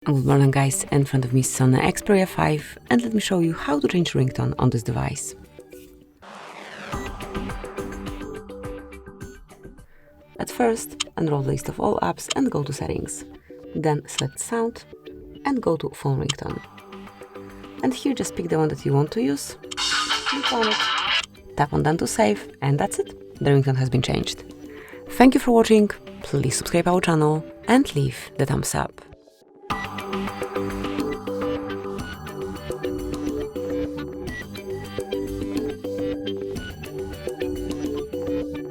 Good morning guys, in front of me is Sony Xperia V and let me show you how to change ringtone on this device. At first, unroll the list of all apps and go to settings. Then select sound and go to phone ringtone. And here just pick the one that you want to use, click on it, tap on done to save, and that's it. The ringtone has been changed. Thank you for watching, please subscribe our channel and leave the thumbs up.